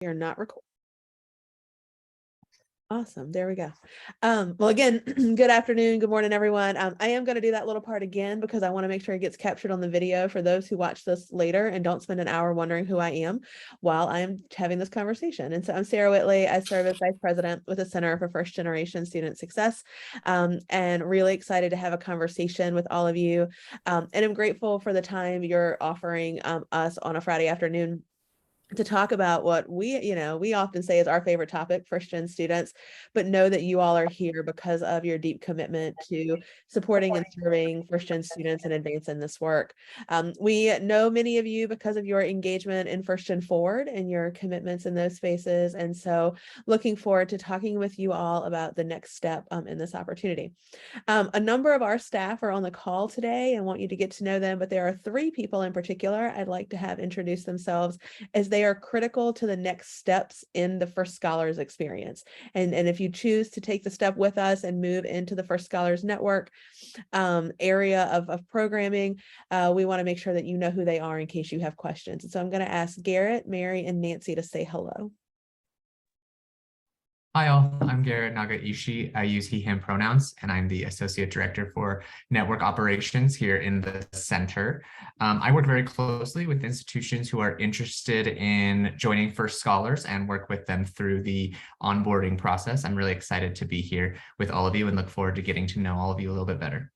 You're not recording. Awesome. There we go. Well, again, good afternoon. Good morning, everyone. I am going to do that little part again because I want to make sure it gets captured on the video for those who watch this later and don't spend an hour wondering who I am while I'm having this conversation. And so I'm Sarah Whitley. I serve as Vice President with the Center for First Generation Student Success, and really excited to have a conversation with all of you. And I'm grateful for the time you're offering us on a Friday afternoon to talk about what we often say is our favorite topic, first gen students, but know that you all are here because of your deep commitment to supporting and serving first gen students and advancing this work. We know many of you because of your engagement in First Gen Forward and your commitments in those spaces. And so looking forward to talking with you all about the next step in this opportunity. A number of our staff are on the call today and want you to get to know them, but there are 3 people in particular I'd like to have introduce themselves as they are critical to the next steps in the First Scholars experience. And if you choose to take the step with us and move into the First Scholars Network area of programming, we want to make sure that you know who they are in case you have questions. And so I'm going to ask Garrett, Mary, and Nancy to say hello. Hi all, I'm Garrett Nagaishi. I use he, him pronouns, and I'm the Associate Director for Network Operations here in the center. I work very closely with institutions who are interested in joining First Scholars and work with them through the onboarding process. I'm really excited to be here with all of you and look forward to getting to know all of you a little bit better.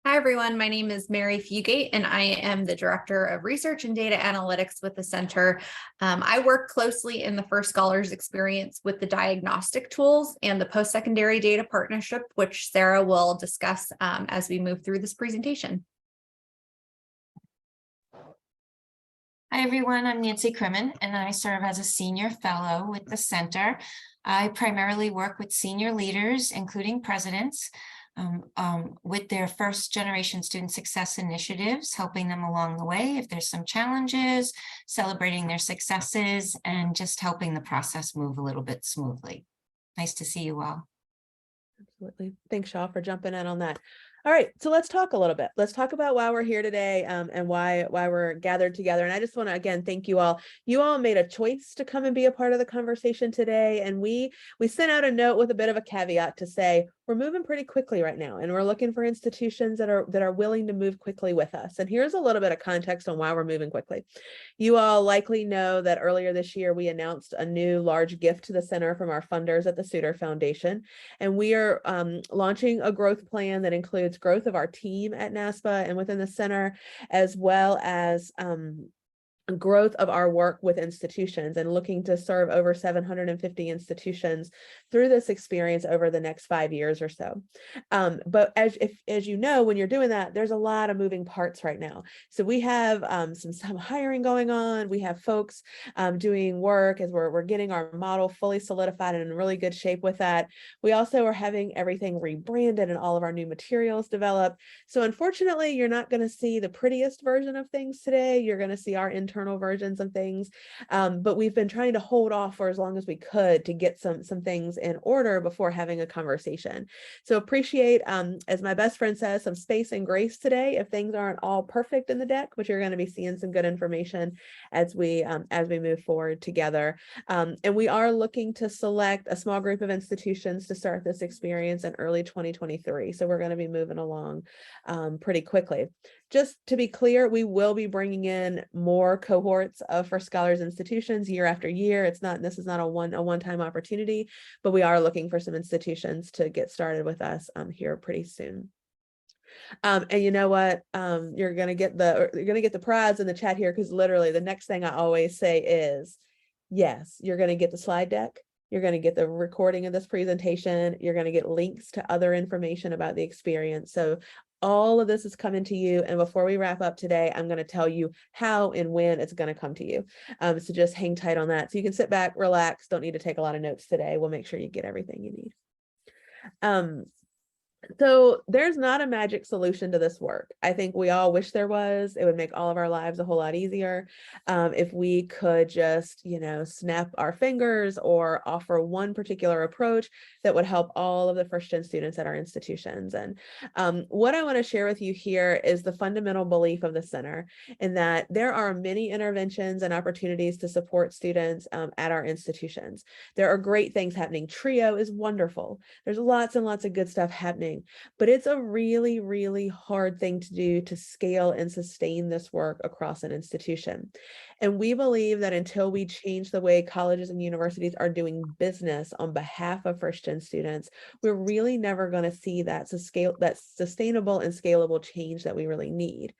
Hi, everyone. My name is Mary Fugate, and I am the Director of Research and Data Analytics with the Center. I work closely in the First Scholars experience with the diagnostic tools and the post-secondary data partnership, which Sarah will discuss as we move through this presentation. Hi, everyone. I'm Nancy Crimmin, and I serve as a Senior Fellow with the Center. I primarily work with senior leaders, including presidents, with their first generation student success initiatives, helping them along the way if there's some challenges, celebrating their successes, and just helping the process move a little bit smoothly. Nice to see you all. Absolutely. Thanks, Shaw, for jumping in on that. All right, so let's talk a little bit. Let's talk about why we're here today and why we're gathered together. And I just want to, again, thank you all. You all made a choice to come and be a part of the conversation today. And we sent out a note with a bit of a caveat to say, we're moving pretty quickly right now, and we're looking for institutions that are willing to move quickly with us. And here's a little bit of context on why we're moving quickly. You all likely know that earlier this year, we announced a new large gift to the center from our funders at the Suter Foundation. And we are launching a growth plan that includes growth of our team at NASPA and within the center, as well as growth of our work with institutions, and looking to serve over 750 institutions through this experience over the next 5 years or so. But as you know, when you're doing that, there's a lot of moving parts right now. So we have some hiring going on. We have folks doing work as we're getting our model fully solidified and in really good shape with that. We also are having everything rebranded and all of our new materials developed. So unfortunately, you're not going to see the prettiest version of things today. You're going to see our internal versions of things, but we've been trying to hold off for as long as we could to get some things in order before having a conversation. So appreciate, as my best friend says, some space and grace today if things aren't all perfect in the deck, but you're going to be seeing some good information as we move forward together. And we are looking to select a small group of institutions to start this experience in early 2023. So we're going to be moving along pretty quickly. Just to be clear, we will be bringing in more cohorts of First Scholars institutions year after year. This is not a one-time opportunity, but we are looking for some institutions to get started with us here pretty soon. And you know what? You're gonna get the prize in the chat here, because literally the next thing I always say is, yes, you're gonna get the slide deck. You're going to get the recording of this presentation. You're going to get links to other information about the experience. So all of this is coming to you. And before we wrap up today, I'm going to tell you how and when it's going to come to you. So just hang tight on that. So you can sit back, relax, don't need to take a lot of notes today. We'll make sure you get everything you need. So there's not a magic solution to this work. I think we all wish there was. It would make all of our lives a whole lot easier if we could just, snap our fingers or offer one particular approach that would help all of the first-gen students at our institutions. And what I want to share with you here is the fundamental belief of the center in that there are many interventions and opportunities to support students at our institutions. There are great things happening. TRIO is wonderful. There's lots and lots of good stuff happening. But it's a really, really hard thing to do to scale and sustain this work across an institution. And we believe that until we change the way colleges and universities are doing business on behalf of first-gen students, we're really never going to see that sustainable and scalable change that we really need.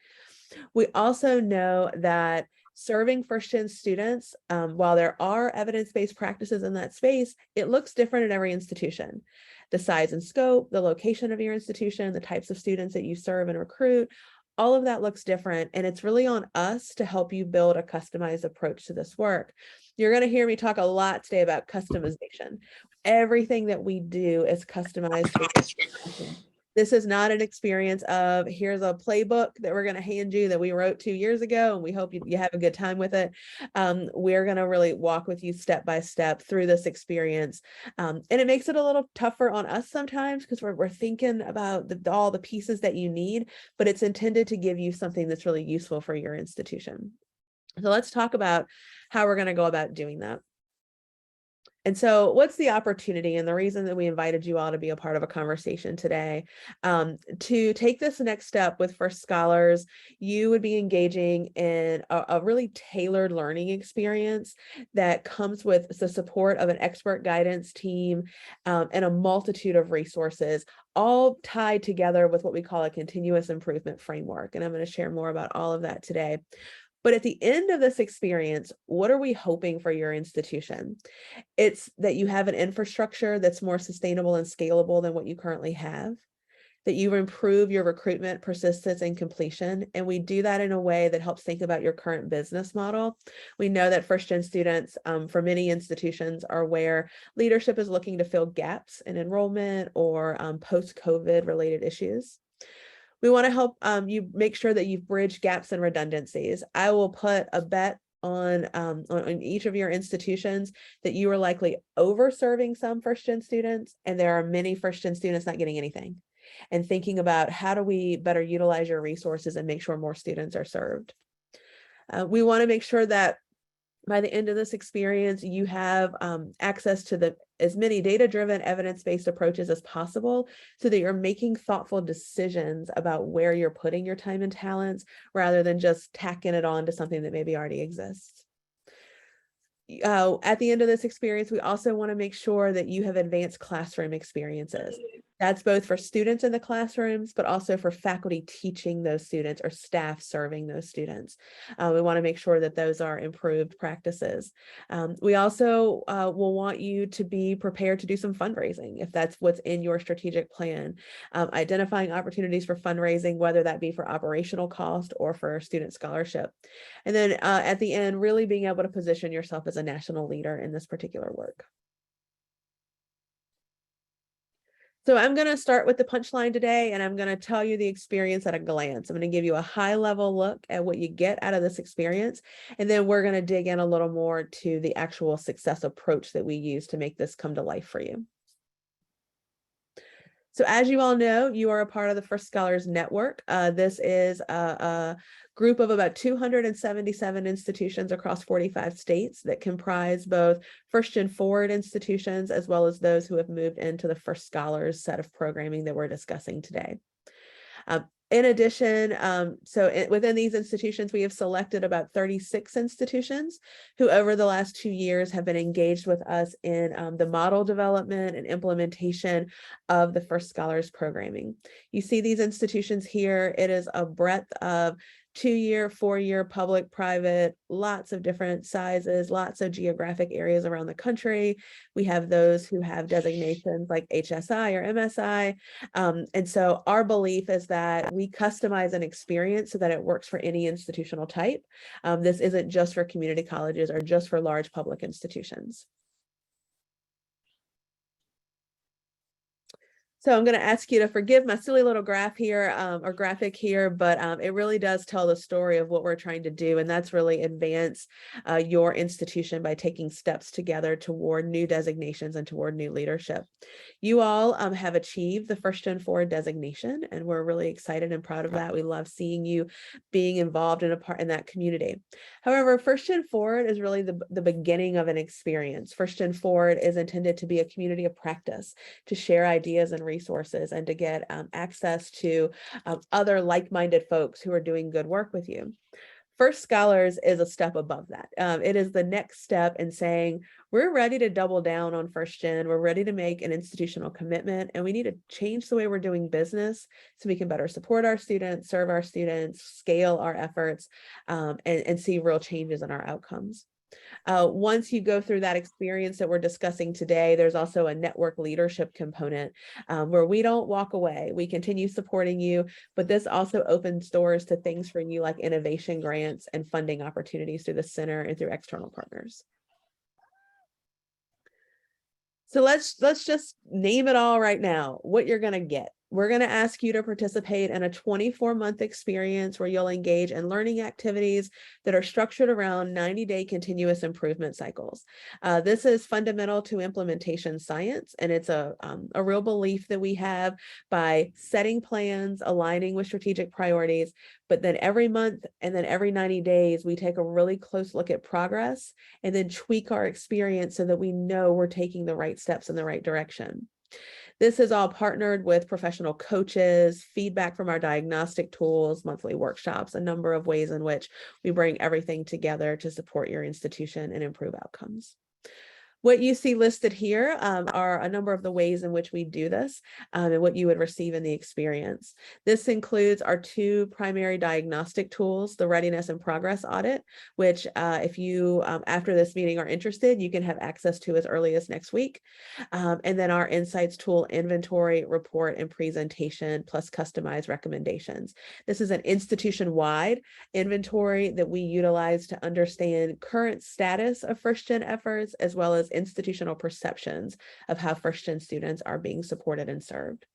We also know that serving first-gen students, while there are evidence-based practices in that space, it looks different at every institution. The size and scope, the location of your institution, the types of students that you serve and recruit, all of that looks different. And it's really on us to help you build a customized approach to this work. You're going to hear me talk a lot today about customization. Everything that we do is customized to your institution. This is not an experience of here's a playbook that we're going to hand you that we wrote 2 years ago, and we hope you have a good time with it. We're going to really walk with you step by step through this experience. And it makes it a little tougher on us sometimes because we're thinking about all the pieces that you need, but it's intended to give you something that's really useful for your institution. So let's talk about how we're going to go about doing that. And so what's the opportunity and the reason that we invited you all to be a part of a conversation today? To take this next step with First Scholars, you would be engaging in a really tailored learning experience that comes with the support of an expert guidance team and a multitude of resources, all tied together with what we call a continuous improvement framework. And I'm going to share more about all of that today. But at the end of this experience, what are we hoping for your institution? It's that you have an infrastructure that's more sustainable and scalable than what you currently have, that you improve your recruitment, persistence, and completion. And we do that in a way that helps think about your current business model. We know that first-gen students for many institutions are where leadership is looking to fill gaps in enrollment or post-COVID related issues. We want to help you make sure that you've bridged gaps and redundancies. I will put a bet on each of your institutions that you are likely over-serving some first-gen students, and there are many first-gen students not getting anything. And thinking about how do we better utilize your resources and make sure more students are served. We want to make sure that by the end of this experience, you have access to as many data-driven, evidence-based approaches as possible so that you're making thoughtful decisions about where you're putting your time and talents rather than just tacking it on to something that maybe already exists. At the end of this experience, we also want to make sure that you have advanced classroom experiences. That's both for students in the classrooms, but also for faculty teaching those students or staff serving those students. We want to make sure that those are improved practices. We also will want you to be prepared to do some fundraising if that's what's in your strategic plan. Identifying opportunities for fundraising, whether that be for operational cost or for student scholarship. And then at the end, really being able to position yourself as a national leader in this particular work. So I'm going to start with the punchline today, and I'm going to tell you the experience at a glance. I'm going to give you a high-level look at what you get out of this experience, and then we're going to dig in a little more to the actual success approach that we use to make this come to life for you. So as you all know, you are a part of the First Scholars Network. This is a group of about 277 institutions across 45 states that comprise both first-gen forward institutions as well as those who have moved into the First Scholars set of programming that we're discussing today. In addition, within these institutions, we have selected about 36 institutions who over the last 2 years have been engaged with us in the model development and implementation of the First Scholars programming. You see these institutions here. It is a breadth of 2-year, 4-year, public, private, lots of different sizes, lots of geographic areas around the country. We have those who have designations like HSI or MSI. And so our belief is that we customize an experience so that it works for any institutional type. This isn't just for community colleges or just for large public institutions. So I'm going to ask you to forgive my silly little graph here or graphic here, but it really does tell the story of what we're trying to do. And that's really advance your institution by taking steps together toward new designations and toward new leadership. You all have achieved the First Gen Forward designation, and we're really excited and proud of that. We love seeing you being involved in a part in that community. However, First Gen Forward is really the beginning of an experience. First Gen Forward is intended to be a community of practice, to share ideas and resources, and to get access to other like-minded folks who are doing good work with you. First Scholars is a step above that. It is the next step in saying, we're ready to double down on First Gen. We're ready to make an institutional commitment, and we need to change the way we're doing business so we can better support our students, serve our students, scale our efforts, and see real changes in our outcomes. Once you go through that experience that we're discussing today, there's also a network leadership component where we don't walk away. We continue supporting you, but this also opens doors to things for you like innovation grants and funding opportunities through the center and through external partners. So let's just name it all right now, what you're going to get. We're going to ask you to participate in a 24-month experience where you'll engage in learning activities that are structured around 90-day continuous improvement cycles. This is fundamental to implementation science, and it's a real belief that we have by setting plans, aligning with strategic priorities, but then every month and then every 90 days, we take a really close look at progress and then tweak our experience so that we know we're taking the right steps in the right direction. This is all partnered with professional coaches, feedback from our diagnostic tools, monthly workshops, a number of ways in which we bring everything together to support your institution and improve outcomes. What you see listed here are a number of the ways in which we do this and what you would receive in the experience. This includes our two primary diagnostic tools, the Readiness and Progress Audit, which if you, after this meeting, are interested, you can have access to as early as next week. And then our Insights tool, Inventory, Report, and Presentation, plus customized recommendations. This is an institution-wide inventory that we utilize to understand current status of First Gen efforts, as well as institutional perceptions of how First Gen students are being supported and served.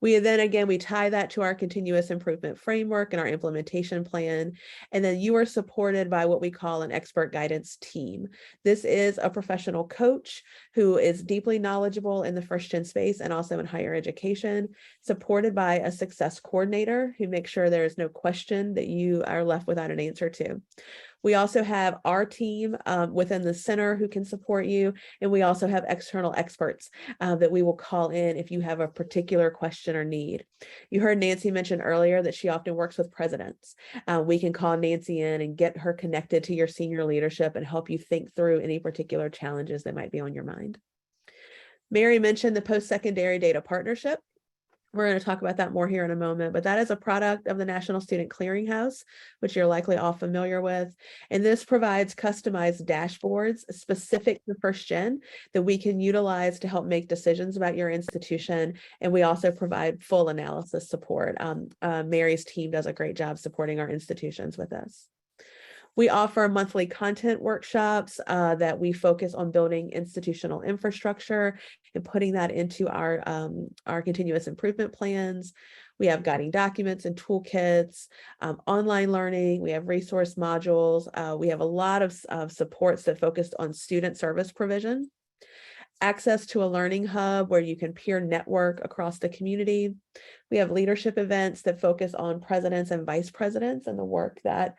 We tie that to our continuous improvement framework and our implementation plan. And then you are supported by what we call an expert guidance team. This is a professional coach who is deeply knowledgeable in the First Gen space and also in higher education, supported by a success coordinator who makes sure there is no question that you are left without an answer to. We also have our team within the center who can support you. And we also have external experts that we will call in if you have a particular question or need. You heard Nancy mention earlier that she often works with presidents. We can call Nancy in and get her connected to your senior leadership and help you think through any particular challenges that might be on your mind. Mary mentioned the post-secondary data partnership. We're going to talk about that more here in a moment, but that is a product of the National Student Clearinghouse, which you're likely all familiar with. And this provides customized dashboards specific to First Gen that we can utilize to help make decisions about your institution. And we also provide full analysis support. Mary's team does a great job supporting our institutions with this. We offer monthly content workshops that we focus on building institutional infrastructure and putting that into our continuous improvement plans. We have guiding documents and toolkits, online learning. We have resource modules. We have a lot of supports that focus on student service provision. Access to a learning hub where you can peer network across the community. We have leadership events that focus on presidents and vice presidents and the work that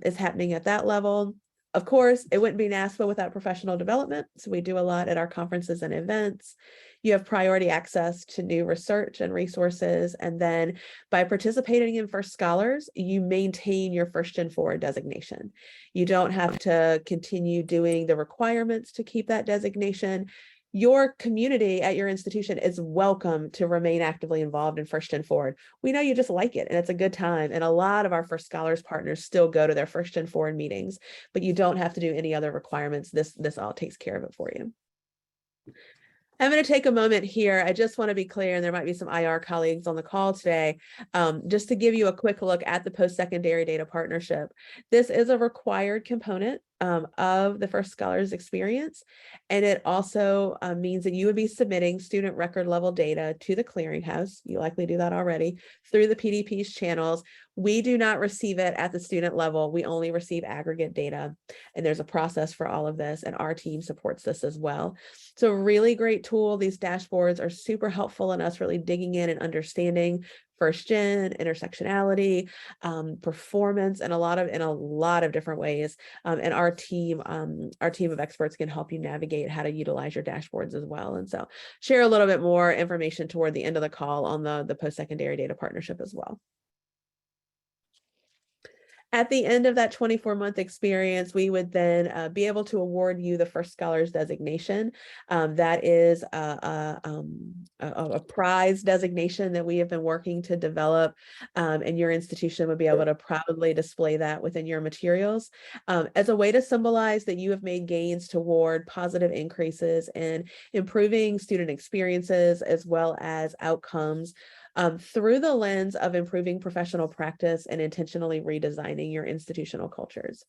is happening at that level. Of course, it wouldn't be NASPA without professional development. So we do a lot at our conferences and events. You have priority access to new research and resources. And then by participating in First Scholars, you maintain your First Gen Forward designation. You don't have to continue doing the requirements to keep that designation. Your community at your institution is welcome to remain actively involved in First Gen Forward. We know you just like it and it's a good time. And a lot of our First Scholars partners still go to their First Gen Forward meetings, but you don't have to do any other requirements. This all takes care of it for you. I'm going to take a moment here. I just want to be clear, and there might be some IR colleagues on the call today, just to give you a quick look at the post-secondary data partnership. This is a required component of the First Scholars experience. And it also means that you would be submitting student record level data to the clearinghouse. You likely do that already through the PDP's channels. We do not receive it at the student level. We only receive aggregate data. And there's a process for all of this, and our team supports this as well. So really great tool. These dashboards are super helpful in us really digging in and understanding first gen, intersectionality, performance, and a lot of different ways. And our team of experts can help you navigate how to utilize your dashboards as well. And so share a little bit more information toward the end of the call on the post-secondary data partnership as well. At the end of that 24-month experience, we would then be able to award you the First Scholars designation. That is a prize designation that we have been working to develop, and your institution would be able to proudly display that within your materials as a way to symbolize that you have made gains toward positive increases in improving student experiences as well as outcomes through the lens of improving professional practice and intentionally redesigning your institutional cultures.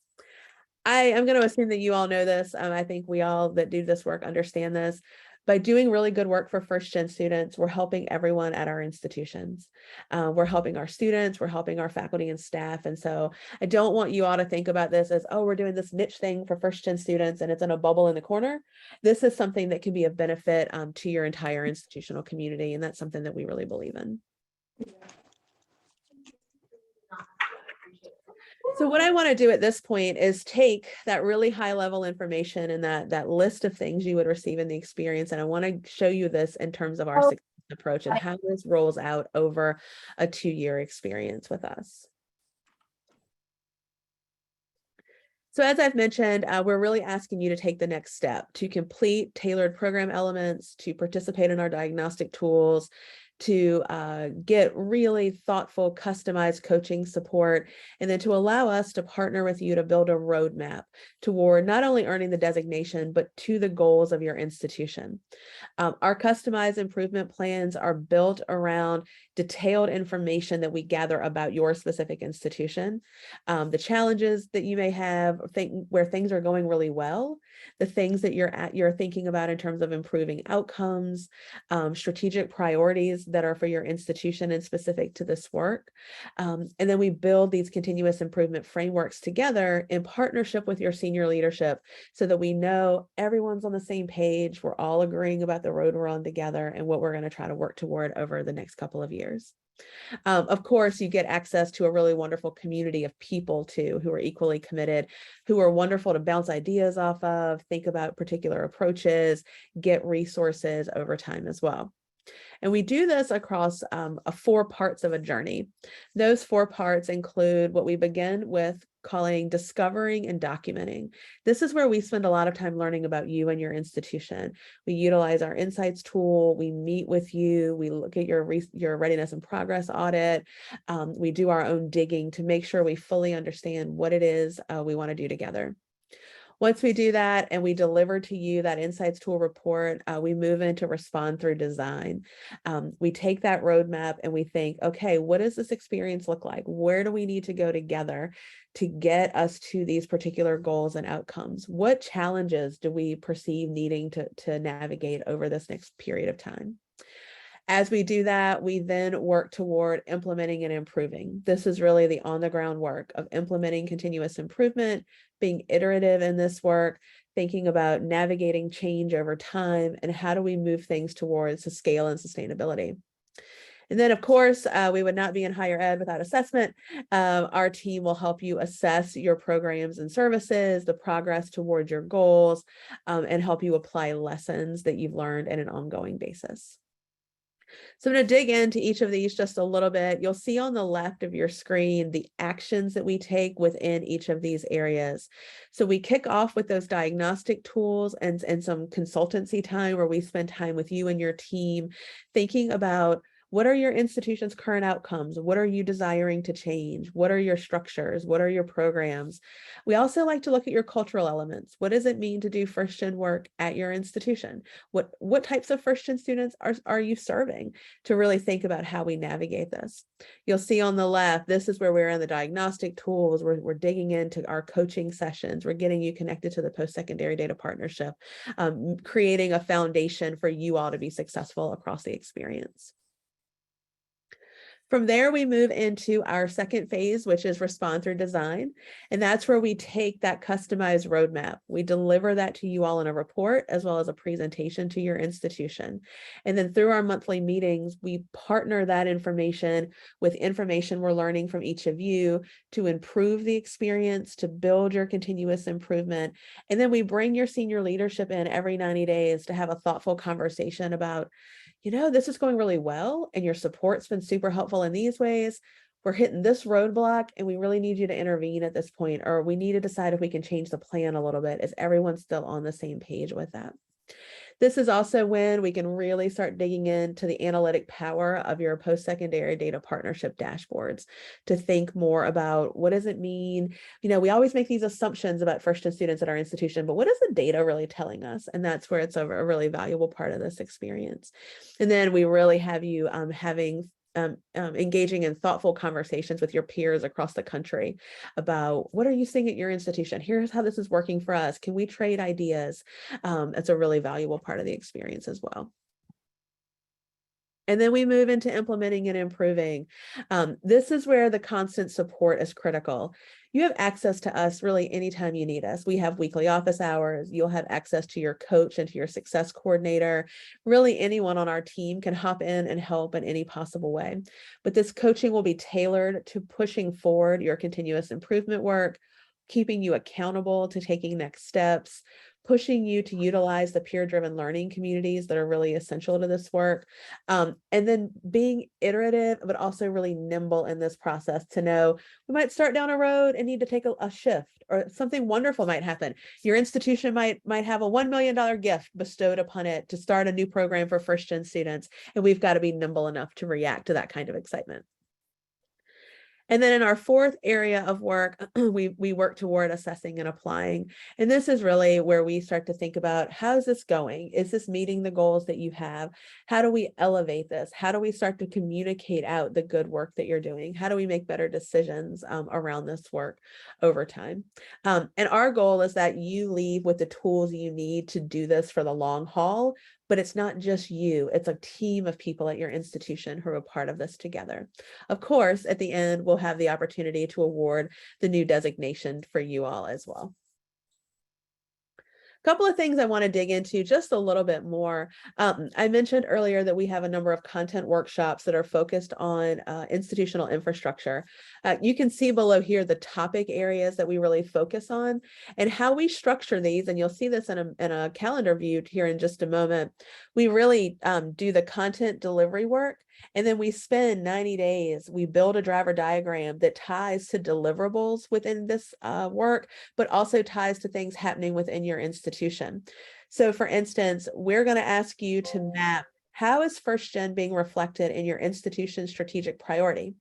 I am going to assume that you all know this. I think we all that do this work understand this. By doing really good work for first gen students, we're helping everyone at our institutions. We're helping our students, we're helping our faculty and staff. And so I don't want you all to think about this as, oh, we're doing this niche thing for first gen students and it's in a bubble in the corner. This is something that can be of benefit to your entire institutional community. And that's something that we really believe in. So what I want to do at this point is take that really high level information and that list of things you would receive in the experience. And I want to show you this in terms of our success approach and how this rolls out over a 2-year experience with us. So as I've mentioned, we're really asking you to take the next step to complete tailored program elements, to participate in our diagnostic tools, to get really thoughtful, customized coaching support, and then to allow us to partner with you to build a roadmap toward not only earning the designation, but to the goals of your institution. Our customized improvement plans are built around detailed information that we gather about your specific institution, the challenges that you may have, where things are going really well, the things that you're thinking about in terms of improving outcomes, strategic priorities that are for your institution and specific to this work. And then we build these continuous improvement frameworks together in partnership with your senior leadership so that we know everyone's on the same page. We're all agreeing about the road we're on together and what we're going to try to work toward over the next couple of years. Of course, you get access to a really wonderful community of people too, who are equally committed, who are wonderful to bounce ideas off of, think about particular approaches, get resources over time as well. And we do this across 4 parts of a journey. Those 4 parts include what we begin with calling discovering and documenting. This is where we spend a lot of time learning about you and your institution. We utilize our insights tool. We meet with you. We look at your readiness and progress audit. We do our own digging to make sure we fully understand what it is we want to do together. Once we do that and we deliver to you that insights tool report, we move into respond through design. We take that roadmap and we think, okay, what does this experience look like? Where do we need to go together to get us to these particular goals and outcomes? What challenges do we perceive needing to navigate over this next period of time? As we do that, we then work toward implementing and improving. This is really the on-the-ground work of implementing continuous improvement, being iterative in this work, thinking about navigating change over time, and how do we move things towards the scale and sustainability. And then, of course, we would not be in higher ed without assessment. Our team will help you assess your programs and services, the progress towards your goals, and help you apply lessons that you've learned on an ongoing basis. So I'm going to dig into each of these just a little bit. You'll see on the left of your screen the actions that we take within each of these areas. So we kick off with those diagnostic tools and some consultancy time where we spend time with you and your team thinking about What are your institution's current outcomes? What are you desiring to change? What are your structures? What are your programs? We also like to look at your cultural elements. What does it mean to do first gen work at your institution? What types of first gen students are you serving, to really think about how we navigate this? You'll see on the left, this is where we're in the diagnostic tools. We're digging into our coaching sessions. We're getting you connected to the post-secondary data partnership, creating a foundation for you all to be successful across the experience. From there, we move into our second phase, which is respond through design. And that's where we take that customized roadmap. We deliver that to you all in a report, as well as a presentation to your institution. And then through our monthly meetings, we partner that information with information we're learning from each of you to improve the experience, to build your continuous improvement. And then we bring your senior leadership in every 90 days to have a thoughtful conversation about, this is going really well, and your support's been super helpful in these ways. We're hitting this roadblock, and we really need you to intervene at this point, or we need to decide if we can change the plan a little bit. Is everyone still on the same page with that? This is also when we can really start digging into the analytic power of your post-secondary data partnership dashboards to think more about, what does it mean? We always make these assumptions about first-gen students at our institution, but what is the data really telling us? And that's where it's a really valuable part of this experience. And then we really have you engaging in thoughtful conversations with your peers across the country about, what are you seeing at your institution? Here's how this is working for us. Can we trade ideas? It's a really valuable part of the experience as well. And then we move into implementing and improving. This is where the constant support is critical. You have access to us really anytime you need us. We have weekly office hours. You'll have access to your coach and to your success coordinator. Really, anyone on our team can hop in and help in any possible way. But this coaching will be tailored to pushing forward your continuous improvement work, keeping you accountable to taking next steps, pushing you to utilize the peer-driven learning communities that are really essential to this work. And then being iterative, but also really nimble in this process to know we might start down a road and need to take a shift, or something wonderful might happen. Your institution might have a $1 million gift bestowed upon it to start a new program for first-gen students. And we've got to be nimble enough to react to that kind of excitement. And then in our fourth area of work, we work toward assessing and applying. And this is really where we start to think about, how's this going? Is this meeting the goals that you have? How do we elevate this? How do we start to communicate out the good work that you're doing? How do we make better decisions around this work over time? And our goal is that you leave with the tools you need to do this for the long haul. But it's not just you, it's a team of people at your institution who are a part of this together. Of course, at the end, we'll have the opportunity to award the new designation for you all as well. Couple of things I want to dig into just a little bit more. I mentioned earlier that we have a number of content workshops that are focused on institutional infrastructure. You can see below here the topic areas that we really focus on and how we structure these. And you'll see this in a calendar view here in just a moment. We really do the content delivery work. And then we spend 90 days, we build a driver diagram that ties to deliverables within this work, but also ties to things happening within your institution. So for instance, we're going to ask you to map, how is first gen being reflected in your institution's strategic priority?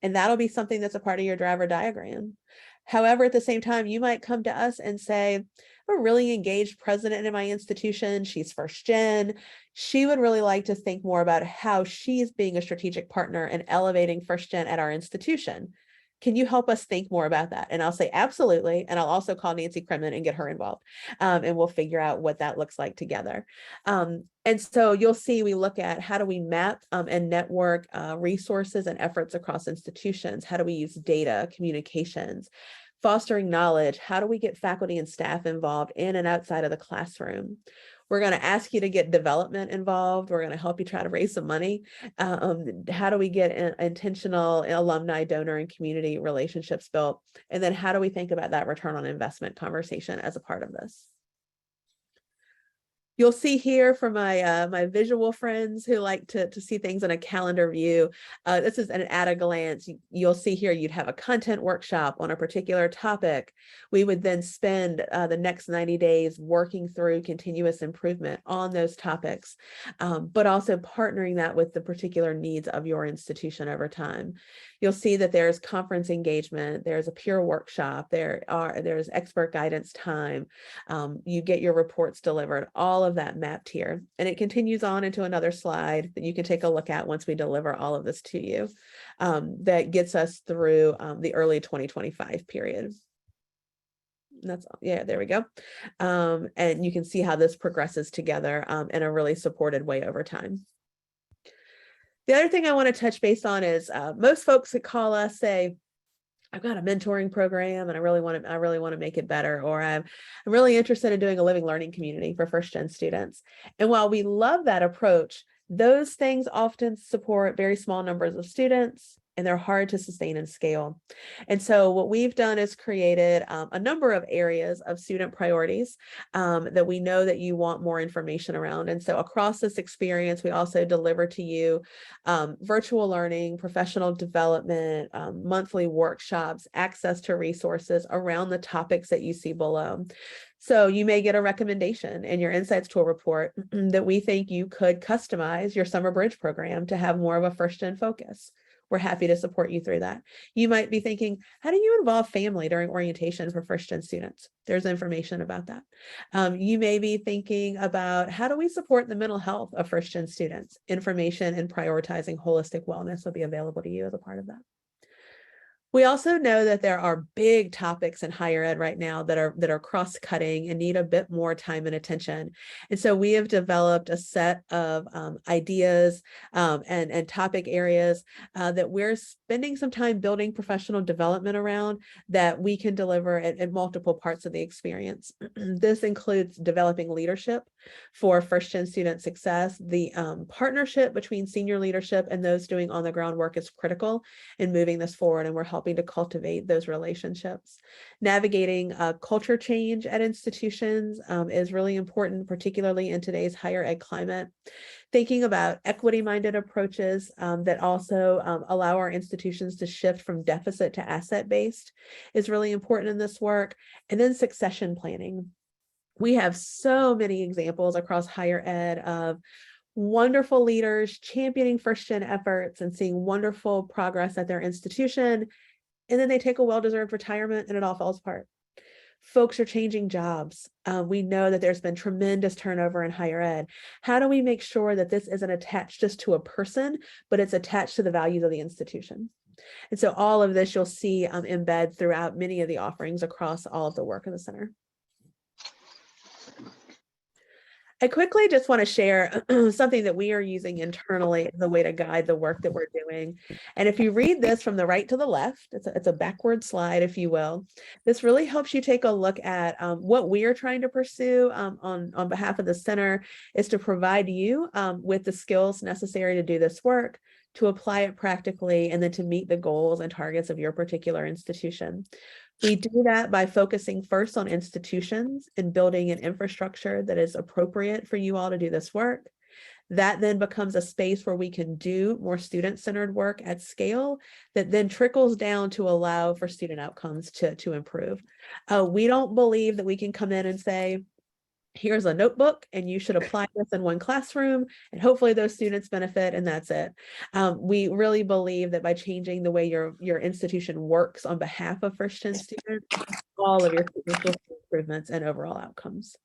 And that'll be something that's a part of your driver diagram. However, at the same time, you might come to us and say, I'm a really engaged president in my institution. She's first gen. She would really like to think more about how she's being a strategic partner and elevating first gen at our institution. Can you help us think more about that? And I'll say, absolutely. And I'll also call Nancy Kremen and get her involved. And we'll figure out what that looks like together. And so you'll see, we look at how do we map and network resources and efforts across institutions? How do we use data, communications, fostering knowledge? How do we get faculty and staff involved in and outside of the classroom? We're going to ask you to get development involved. We're going to help you try to raise some money. How do we get intentional alumni, donor, and community relationships built? And then how do we think about that return on investment conversation as a part of this? You'll see here for my my visual friends who like to see things in a calendar view. This is an at a glance. You'll see here you'd have a content workshop on a particular topic. We would then spend the next 90 days working through continuous improvement on those topics, but also partnering that with the particular needs of your institution over time. You'll see that there's conference engagement, there's a peer workshop, there's expert guidance time. You get your reports delivered, all of that mapped here. And it continues on into another slide that you can take a look at once we deliver all of this to you. That gets us through the early 2025 period. That's, yeah, there we go. And you can see how this progresses together in a really supported way over time. The other thing I want to touch base on is most folks that call us say, I've got a mentoring program and I really want to make it better, or I'm really interested in doing a living learning community for first gen students. And while we love that approach, those things often support very small numbers of students and they're hard to sustain and scale. And so what we've done is created a number of areas of student priorities that we know that you want more information around. And so across this experience, we also deliver to you virtual learning, professional development, monthly workshops, access to resources around the topics that you see below. So you may get a recommendation in your Insights Tool report that we think you could customize your summer bridge program to have more of a first gen focus. We're happy to support you through that. You might be thinking, how do you involve family during orientation for first gen students? There's information about that. You may be thinking about how do we support the mental health of first gen students? Information and prioritizing holistic wellness will be available to you as a part of that. We also know that there are big topics in higher ed right now that are cross-cutting and need a bit more time and attention. And so we have developed a set of ideas and topic areas that we're spending some time building professional development around that we can deliver at multiple parts of the experience. This includes developing leadership for first gen student success. The partnership between senior leadership and those doing on the ground work is critical in moving this forward, and we're helping to cultivate those relationships. Navigating culture change at institutions is really important, particularly in today's higher ed climate. Thinking about equity-minded approaches that also allow our institutions to shift from deficit to asset-based is really important in this work. And then succession planning. We have so many examples across higher ed of wonderful leaders championing first gen efforts and seeing wonderful progress at their institution. And then they take a well-deserved retirement and it all falls apart. Folks are changing jobs. We know that there's been tremendous turnover in higher ed. How do we make sure that this isn't attached just to a person, but it's attached to the values of the institution? And so all of this you'll see embed throughout many of the offerings across all of the work of the center. I quickly just want to share something that we are using internally as a way to guide the work that we're doing. And if you read this from the right to the left, it's a backward slide, if you will. This really helps you take a look at what we are trying to pursue on behalf of the center is to provide you with the skills necessary to do this work, to apply it practically, and then to meet the goals and targets of your particular institution. We do that by focusing first on institutions and building an infrastructure that is appropriate for you all to do this work. That then becomes a space where we can do more student-centered work at scale that then trickles down to allow for student outcomes to improve. We don't believe that we can come in and say, here's a notebook and you should apply this in one classroom and hopefully those students benefit and that's it. We really believe that by changing the way your institution works on behalf of first gen students, all of your students will see improvements and overall outcomes.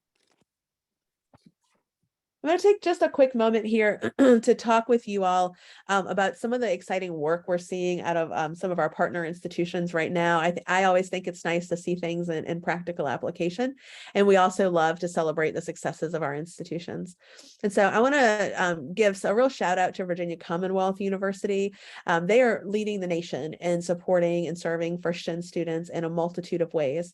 I'm going to take just a quick moment here to talk with you all about some of the exciting work we're seeing out of some of our partner institutions right now. I always think it's nice to see things in practical application, and we also love to celebrate the successes of our institutions. And so I want to give a real shout out to Virginia Commonwealth University. They are leading the nation in supporting and serving first gen students in a multitude of ways.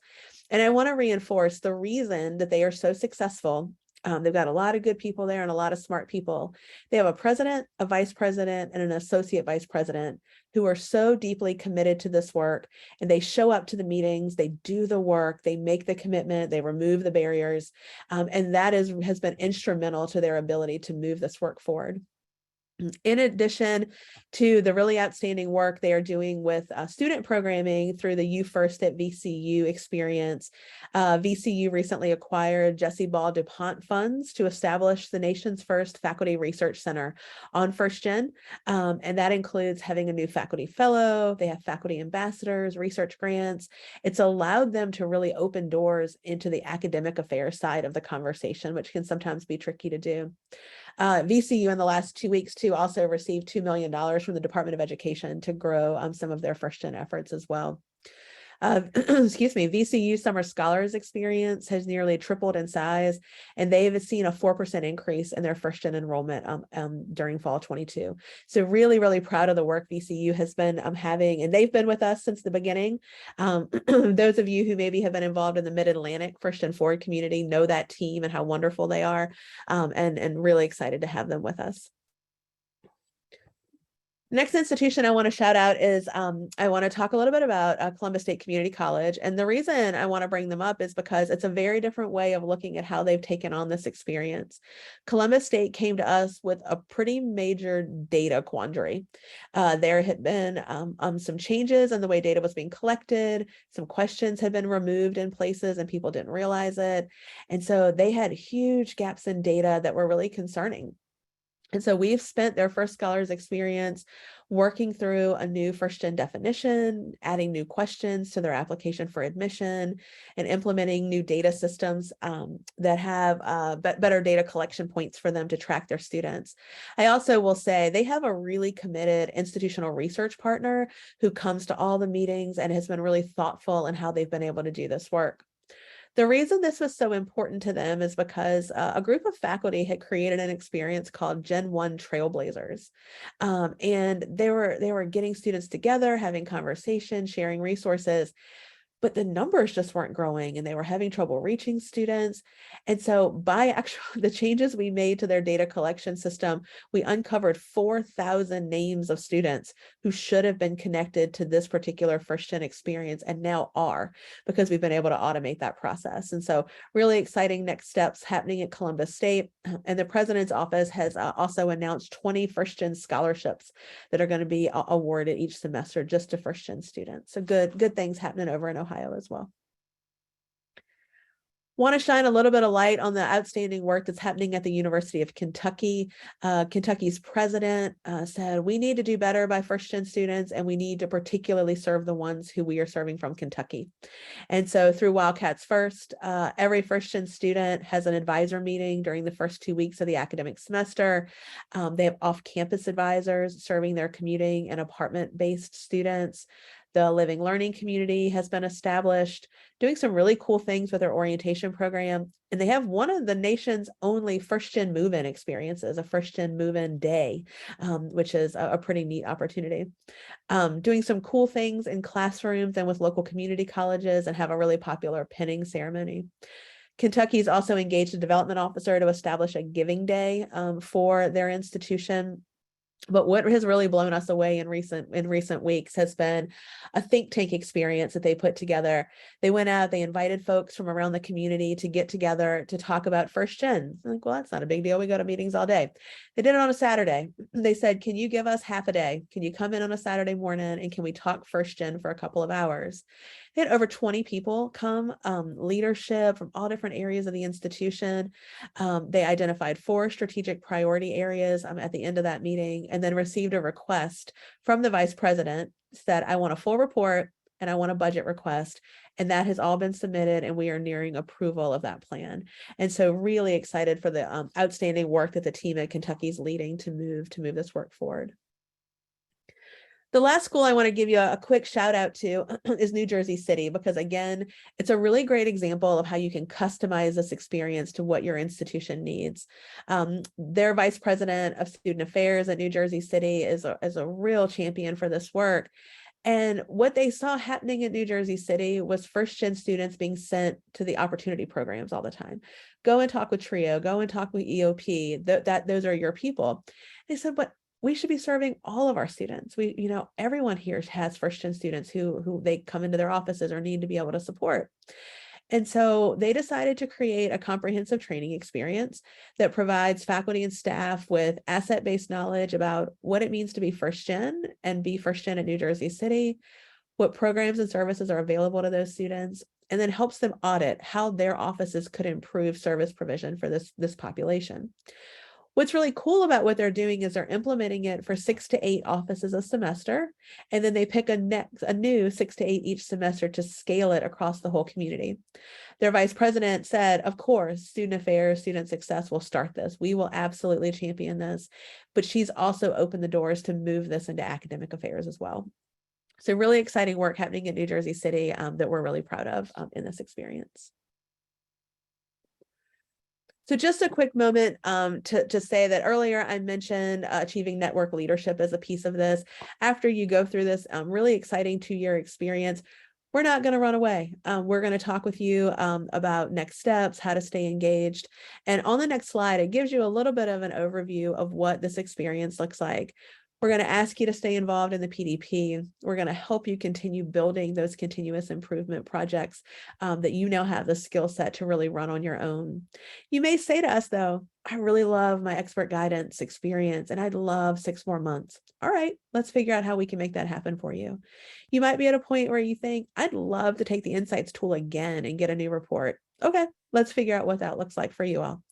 And I want to reinforce the reason that they are so successful They've got a lot of good people there and a lot of smart people. They have a president, a vice president, and an associate vice president who are so deeply committed to this work, and they show up to the meetings, they do the work, they make the commitment, they remove the barriers, and that has been instrumental to their ability to move this work forward. In addition to the really outstanding work they are doing with student programming through the You First at VCU experience, VCU recently acquired Jesse Ball DuPont funds to establish the nation's first faculty research center on First Gen. And that includes having a new faculty fellow, they have faculty ambassadors, research grants. It's allowed them to really open doors into the academic affairs side of the conversation, which can sometimes be tricky to do. VCU in the last 2 weeks too also received $2 million from the Department of Education to grow some of their first gen efforts as well. Excuse me, VCU Summer Scholars experience has nearly tripled in size, and they've seen a 4% increase in their first gen enrollment during fall 22. So really, really proud of the work VCU has been having, and they've been with us since the beginning. Those of you who maybe have been involved in the Mid-Atlantic First and Forward community know that team and how wonderful they are, and really excited to have them with us. Next institution I want to shout out is I want to talk a little bit about Columbus State Community College. And the reason I want to bring them up is because it's a very different way of looking at how they've taken on this experience. Columbus State came to us with a pretty major data quandary. There had been some changes in the way data was being collected. Some questions had been removed in places and people didn't realize it. And so they had huge gaps in data that were really concerning. And so we've spent their first scholars experience working through a new first gen definition, adding new questions to their application for admission, and implementing new data systems that have better data collection points for them to track their students. I also will say they have a really committed institutional research partner who comes to all the meetings and has been really thoughtful in how they've been able to do this work. The reason this was so important to them is because a group of faculty had created an experience called Gen 1 Trailblazers. And they were getting students together, having conversations, sharing resources, but the numbers just weren't growing and they were having trouble reaching students. And so by the changes we made to their data collection system, we uncovered 4,000 names of students who should have been connected to this particular first gen experience and now are, because we've been able to automate that process. And so really exciting next steps happening at Columbus State. And the president's office has also announced 20 first gen scholarships that are going to be awarded each semester just to first gen students. So good things happening over in Ohio as well. Want to shine a little bit of light on the outstanding work that's happening at the University of Kentucky. Kentucky's president said, we need to do better by first gen students, and we need to particularly serve the ones who we are serving from Kentucky. And so through Wildcats First, every first gen student has an advisor meeting during the first 2 weeks of the academic semester. They have off-campus advisors serving their commuting and apartment-based students. The Living Learning community has been established, doing some really cool things with their orientation program. And they have one of the nation's only first gen move-in experiences, a first gen move-in day, which is a pretty neat opportunity. Doing some cool things in classrooms and with local community colleges, and have a really popular pinning ceremony. Kentucky's also engaged a development officer to establish a giving day for their institution. But what has really blown us away in recent weeks has been a think tank experience that they put together. They went out, they invited folks from around the community to get together to talk about first gen. I'm like, well, that's not a big deal. We go to meetings all day. They did it on a Saturday. They said, can you give us half a day? Can you come in on a Saturday morning and can we talk first gen for a couple of hours? They had over 20 people come, leadership from all different areas of the institution. They identified 4 strategic priority areas at the end of that meeting, and then received a request from the vice president, said, I want a full report and I want a budget request. And that has all been submitted, and we are nearing approval of that plan. And so really excited for the outstanding work that the team at Kentucky is leading to move this work forward. The last school I want to give you a quick shout out to is New Jersey City, because again, it's a really great example of how you can customize this experience to what your institution needs. Their vice president of student affairs at New Jersey City is a real champion for this work. And what they saw happening in New Jersey City was first-gen students being sent to the opportunity programs all the time. Go and talk with TRIO, go and talk with EOP, those are your people. They said, but we should be serving all of our students. Everyone here has first-gen students who they come into their offices or need to be able to support. And so they decided to create a comprehensive training experience that provides faculty and staff with asset-based knowledge about what it means to be first gen and be first gen at New Jersey City, what programs and services are available to those students, and then helps them audit how their offices could improve service provision for this population. What's really cool about what they're doing is they're implementing it for 6 to 8 offices a semester, and then they pick a new 6 to 8 each semester to scale it across the whole community. Their vice president said, of course, student affairs, student success will start this. We will absolutely champion this, but she's also opened the doors to move this into academic affairs as well. So really exciting work happening in New Jersey City that we're really proud of in this experience. So just a quick moment to say that earlier I mentioned achieving network leadership as a piece of this. After you go through this really exciting 2-year experience, we're not going to run away. We're going to talk with you about next steps, how to stay engaged. And on the next slide, it gives you a little bit of an overview of what this experience looks like. We're going to ask you to stay involved in the PDP. We're going to help you continue building those continuous improvement projects that you now have the skill set to really run on your own. You may say to us, though, I really love my expert guidance experience and I'd love 6 more months. All right, let's figure out how we can make that happen for you. You might be at a point where you think, I'd love to take the Insights tool again and get a new report. Okay, let's figure out what that looks like for you all.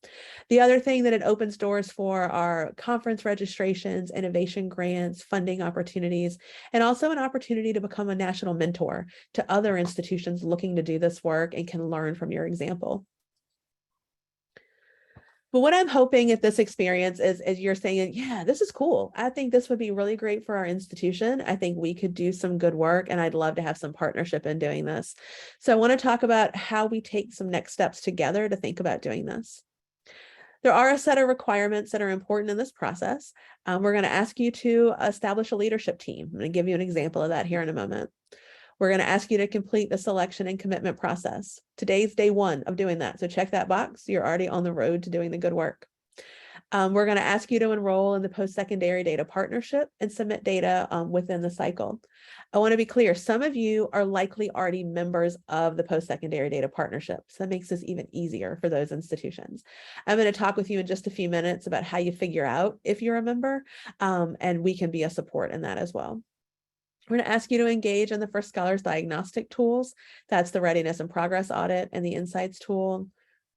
The other thing that it opens doors for are conference registrations, innovation grants, funding opportunities, and also an opportunity to become a national mentor to other institutions looking to do this work and can learn from your example. But what I'm hoping at this experience is you're saying, yeah, this is cool. I think this would be really great for our institution. I think we could do some good work and I'd love to have some partnership in doing this. So I want to talk about how we take some next steps together to think about doing this. There are a set of requirements that are important in this process. We're going to ask you to establish a leadership team. I'm going to give you an example of that here in a moment. We're going to ask you to complete the selection and commitment process. Today's day 1 of doing that. So check that box. You're already on the road to doing the good work. We're going to ask you to enroll in the post-secondary data partnership and submit data within the cycle. I want to be clear. Some of you are likely already members of the post-secondary data partnership. So that makes this even easier for those institutions. I'm going to talk with you in just a few minutes about how you figure out if you're a member, and we can be a support in that as well. We're going to ask you to engage in the First Scholars diagnostic tools. That's the readiness and progress audit and the Insights tool.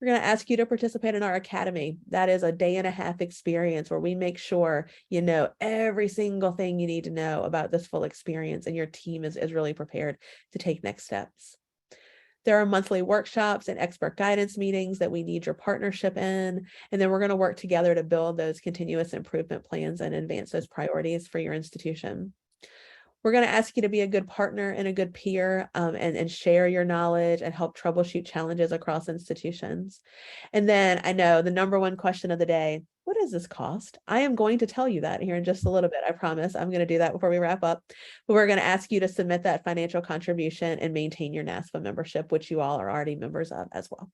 We're going to ask you to participate in our academy. That is a 1.5-day experience where we make sure you know every single thing you need to know about this full experience and your team is really prepared to take next steps. There are monthly workshops and expert guidance meetings that we need your partnership in. And then we're going to work together to build those continuous improvement plans and advance those priorities for your institution. We're going to ask you to be a good partner and a good peer and share your knowledge and help troubleshoot challenges across institutions. And then I know the #1 question of the day, what does this cost? I am going to tell you that here in just a little bit. I promise I'm going to do that before we wrap up. But we're going to ask you to submit that financial contribution and maintain your NASPA membership, which you all are already members of as well.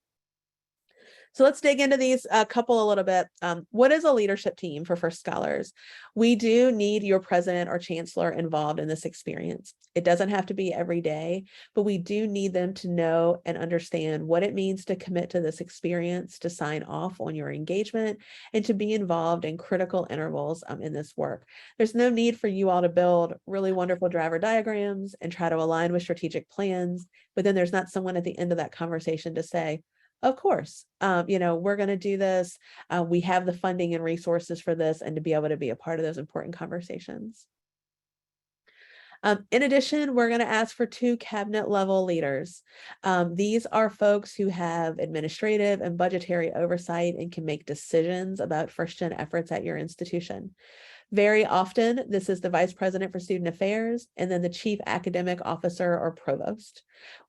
So let's dig into these couple a little bit. What is a leadership team for First Scholars? We do need your president or chancellor involved in this experience. It doesn't have to be every day, but we do need them to know and understand what it means to commit to this experience, to sign off on your engagement, and to be involved in critical intervals in this work. There's no need for you all to build really wonderful driver diagrams and try to align with strategic plans, but then there's not someone at the end of that conversation to say, of course, we're going to do this. We have the funding and resources for this and to be able to be a part of those important conversations. In addition, we're going to ask for 2 cabinet level leaders. These are folks who have administrative and budgetary oversight and can make decisions about first-gen efforts at your institution. Very often, this is the vice president for student affairs and then the chief academic officer or provost.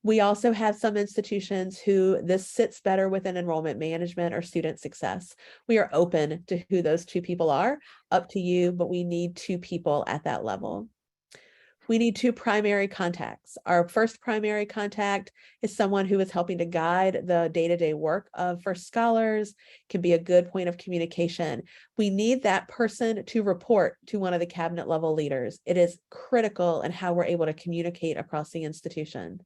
We also have some institutions who this sits better within enrollment management or student success. We are open to who those 2 people are, up to you, but we need 2 people at that level. We need 2 primary contacts. Our first primary contact is someone who is helping to guide the day-to-day work of First Scholars, can be a good point of communication. We need that person to report to one of the cabinet level leaders. It is critical in how we're able to communicate across the institution.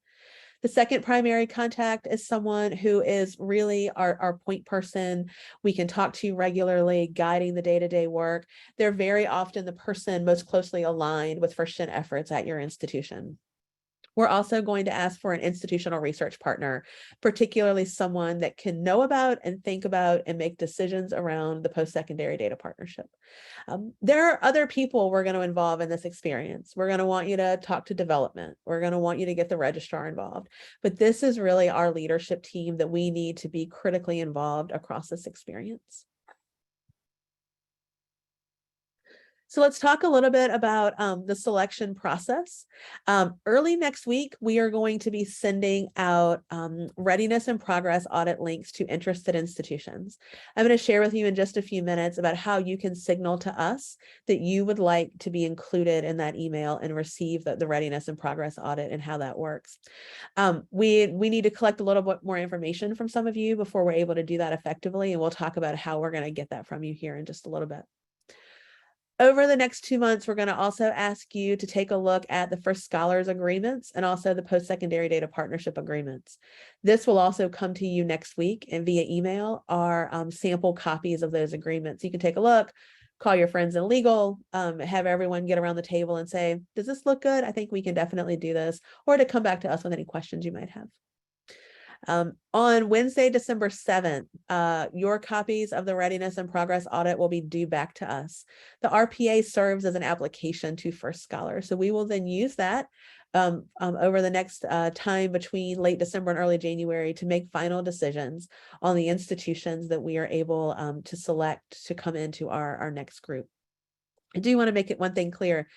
The second primary contact is someone who is really our point person. We can talk to regularly, guiding the day-to-day work. They're very often the person most closely aligned with First Gen efforts at your institution. We're also going to ask for an institutional research partner, particularly someone that can know about and think about and make decisions around the post-secondary data partnership. There are other people we're going to involve in this experience. We're going to want you to talk to development. We're going to want you to get the registrar involved. But this is really our leadership team that we need to be critically involved across this experience. So let's talk a little bit about the selection process. Early next week, we are going to be sending out readiness and progress audit links to interested institutions. I'm going to share with you in just a few minutes about how you can signal to us that you would like to be included in that email and receive the readiness and progress audit and how that works. We need to collect a little bit more information from some of you before we're able to do that effectively, and we'll talk about how we're going to get that from you here in just a little bit. Over the next 2 months, we're going to also ask you to take a look at the First Scholars agreements and also the post-secondary data partnership agreements. This will also come to you next week, and via email are sample copies of those agreements. You can take a look, call your friends in legal, have everyone get around the table and say, does this look good? I think we can definitely do this, or to come back to us with any questions you might have. On Wednesday, December 7th, your copies of the readiness and progress audit will be due back to us. The RPA serves as an application to First Scholar. So we will then use that over the next time between late December and early January to make final decisions on the institutions that we are able to select to come into our next group. I do want to make it one thing clear.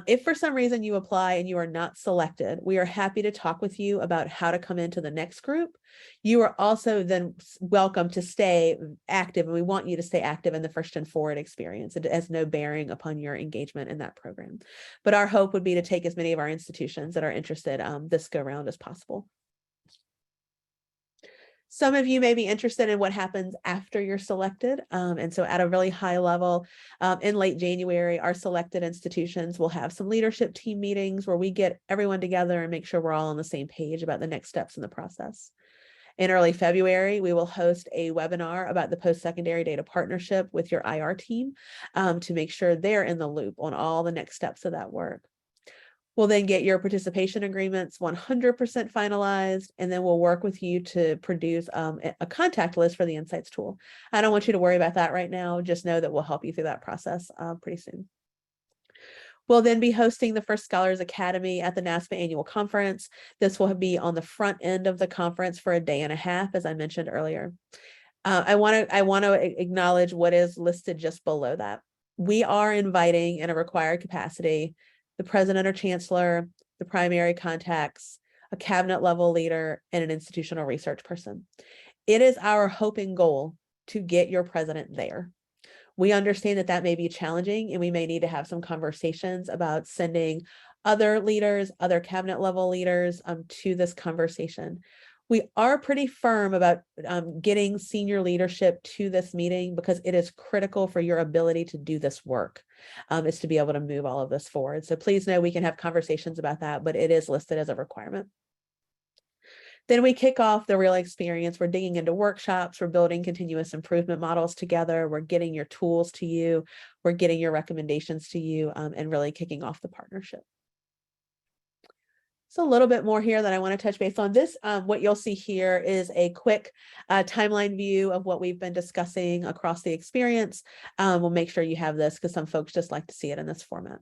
If for some reason you apply and you are not selected, we are happy to talk with you about how to come into the next group. You are also then welcome to stay active, and we want you to stay active in the First Gen Forward experience. It has no bearing upon your engagement in that program. But our hope would be to take as many of our institutions that are interested this go round as possible. Some of you may be interested in what happens after you're selected. And so at a really high level, in late January, our selected institutions will have some leadership team meetings where we get everyone together and make sure we're all on the same page about the next steps in the process. In early February, we will host a webinar about the post-secondary data partnership with your IR team to make sure they're in the loop on all the next steps of that work. We'll then get your participation agreements 100% finalized, and then we'll work with you to produce a contact list for the Insights tool. I don't want you to worry about that right now. Just know that we'll help you through that process pretty soon. We'll then be hosting the First Scholars Academy at the NASPA annual conference. This will be on the front end of the conference for a day and a half, as I mentioned earlier. I want to acknowledge what is listed just below that. We are inviting in a required capacity the president or chancellor, the primary contacts, a cabinet level leader, and an institutional research person. It is our hope and goal to get your president there. We understand that that may be challenging, and we may need to have some conversations about sending other leaders, other cabinet level leaders to this conversation. We are pretty firm about getting senior leadership to this meeting because it is critical for your ability to do this work, is to be able to move all of this forward. So please know we can have conversations about that, but it is listed as a requirement. Then we kick off the real experience. We're digging into workshops. We're building continuous improvement models together. We're getting your tools to you. We're getting your recommendations to you, and really kicking off the partnership. So a little bit more here that I want to touch base on. This, what you'll see here is a quick timeline view of what we've been discussing across the experience. We'll make sure you have this because some folks just like to see it in this format.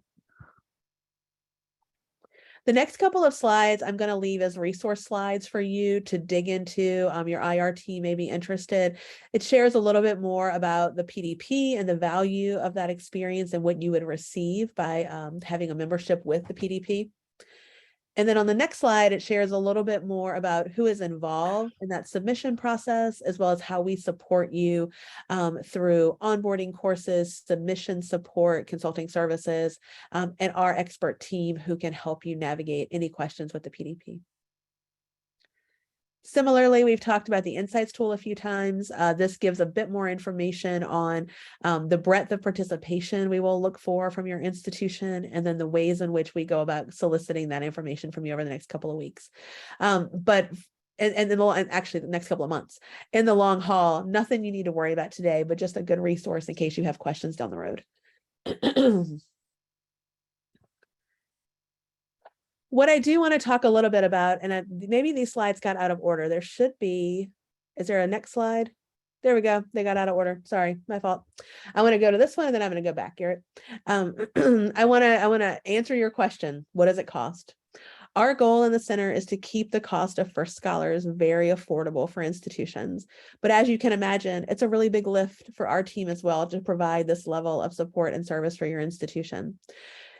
The next couple of slides I'm going to leave as resource slides for you to dig into. Your IR team may be interested. It shares a little bit more about the PDP and the value of that experience and what you would receive by having a membership with the PDP. And then on the next slide, it shares a little bit more about who is involved in that submission process, as well as how we support you through onboarding courses, submission support, consulting services, and our expert team who can help you navigate any questions with the PDP. Similarly, we've talked about the Insights tool a few times. This gives a bit more information on the breadth of participation we will look for from your institution, and then the ways in which we go about soliciting that information from you over the next couple of weeks. And actually the next couple of months. In the long haul, nothing you need to worry about today, but just a good resource in case you have questions down the road. What I do want to talk a little bit about, and maybe these slides got out of order. There should be, is there a next slide? There we go. They got out of order. Sorry, my fault. I want to go to this one and then I'm going to go back, Garrett. I want to answer your question. What does it cost? Our goal in the center is to keep the cost of First Scholars very affordable for institutions. But as you can imagine, it's a really big lift for our team as well to provide this level of support and service for your institution.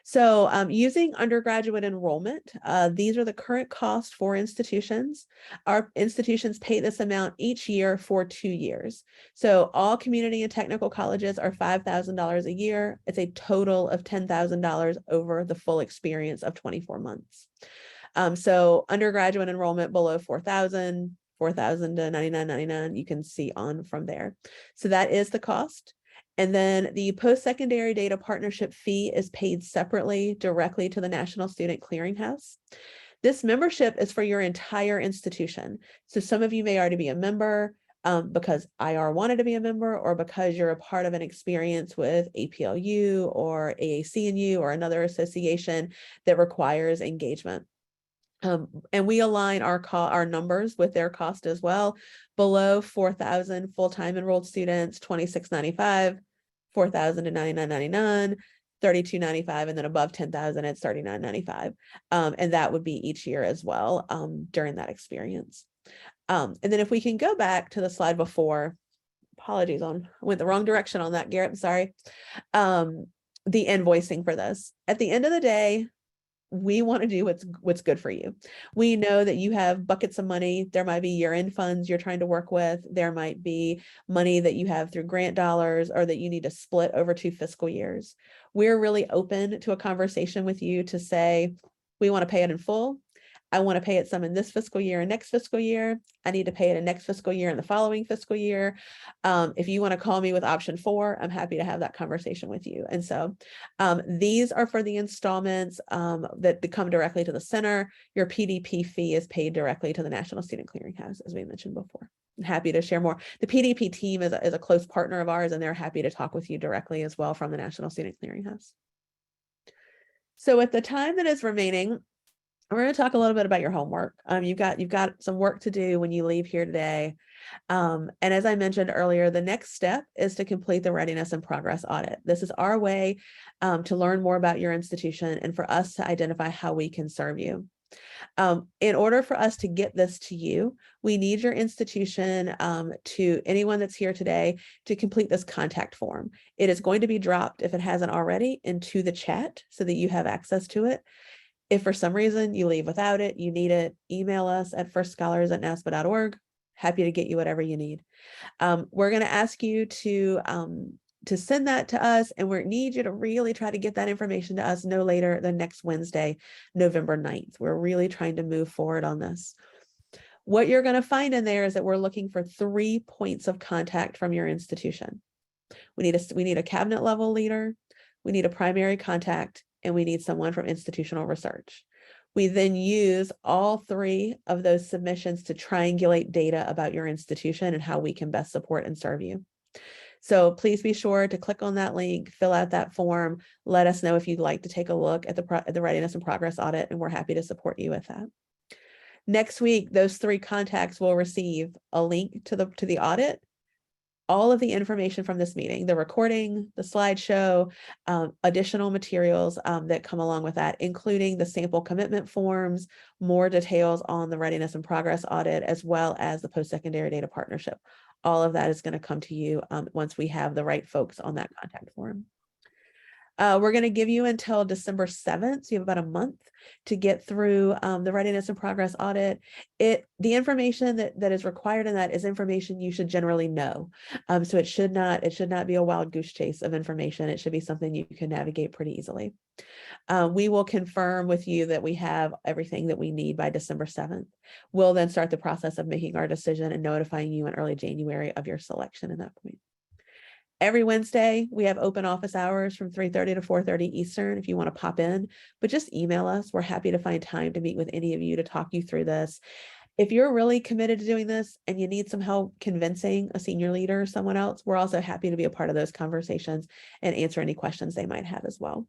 So using undergraduate enrollment, these are the current costs for institutions. Our institutions pay this amount each year for 2 years. So all community and technical colleges are $5,000 a year. It's a total of $10,000 over the full experience of 24 months. So undergraduate enrollment below 4,000, 4,000 to $99.99, you can see on from there. So that is the cost. And then the post-secondary data partnership fee is paid separately directly to the National Student Clearinghouse. This membership is for your entire institution. So some of you may already be a member because IR wanted to be a member, or because you're a part of an experience with APLU or AAC&U or another association that requires engagement. And we align our numbers with their cost as well. Below 4,000 full-time enrolled students, $26.95, 4,000 to $99.99, $32.95, and then above 10,000, it's $39.95. And that would be each year as well during that experience. And then if we can go back to the slide before, apologies, I went the wrong direction on that, Garrett, I'm sorry. The invoicing for this. At the end of the day, we want to do what's good for you. We know that you have buckets of money. There might be year-end funds you're trying to work with. There might be money that you have through grant dollars or that you need to split over 2 fiscal years. We're really open to a conversation with you to say, we want to pay it in full. I want to pay it some in this fiscal year and next fiscal year. I need to pay it in next fiscal year and the following fiscal year. If you want to call me with option 4, I'm happy to have that conversation with you. And so these are for the installments that come directly to the center. Your PDP fee is paid directly to the National Student Clearinghouse, as we mentioned before. I'm happy to share more. The PDP team is a close partner of ours, and they're happy to talk with you directly as well from the National Student Clearinghouse. So at the time that is remaining, we're going to talk a little bit about your homework. You've got some work to do when you leave here today. And as I mentioned earlier, the next step is to complete the readiness and progress audit. This is our way to learn more about your institution and for us to identify how we can serve you. In order for us to get this to you, we need your institution to anyone that's here today to complete this contact form. It is going to be dropped, if it hasn't already, into the chat so that you have access to it. If for some reason you leave without it, you need it, email us at firstscholars@naspa.org. Happy to get you whatever you need. We're going to ask you to send that to us, and we need you to really try to get that information to us no later than next Wednesday, November 9th. We're really trying to move forward on this. What you're going to find in there is that we're looking for 3 points of contact from your institution. We need a cabinet level leader, we need a primary contact, and we need someone from institutional research. We then use all 3 of those submissions to triangulate data about your institution and how we can best support and serve you. So please be sure to click on that link, fill out that form, let us know if you'd like to take a look at the readiness and progress audit, and we're happy to support you with that. Next week, those 3 contacts will receive a link to the audit, all of the information from this meeting, the recording, the slideshow, additional materials that come along with that, including the sample commitment forms, more details on the readiness and progress audit, as well as the post-secondary data partnership. All of that is going to come to you once we have the right folks on that contact form. We're going to give you until December 7th. So you have about a month to get through the readiness and progress audit. The information that is required in that is information you should generally know. So it should not be a wild goose chase of information. It should be something you can navigate pretty easily. We will confirm with you that we have everything that we need by December 7th. We'll then start the process of making our decision and notifying you in early January of your selection at that point. Every Wednesday, we have open office hours from 3:30 to 4:30 Eastern if you want to pop in, but just email us. We're happy to find time to meet with any of you to talk you through this. If you're really committed to doing this and you need some help convincing a senior leader or someone else, we're also happy to be a part of those conversations and answer any questions they might have as well.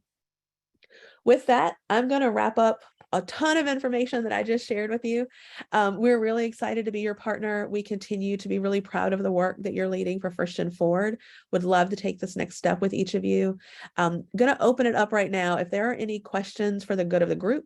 With that, I'm going to wrap up a ton of information that I just shared with you. We're really excited to be your partner. We continue to be really proud of the work that you're leading for First Gen Forward. Would love to take this next step with each of you. I'm going to open it up right now. If there are any questions for the good of the group,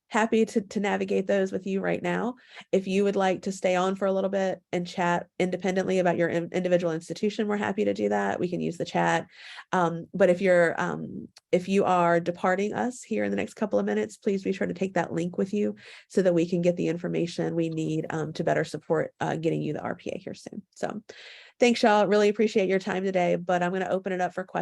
happy to navigate those with you right now. If you would like to stay on for a little bit and chat independently about your individual institution, we're happy to do that. We can use the chat. But if you are departing us here in the next couple of minutes, please be sure to take that link with you so that we can get the information we need to better support getting you the RPA here soon. So thanks, y'all. Really appreciate your time today, but I'm going to open it up for questions.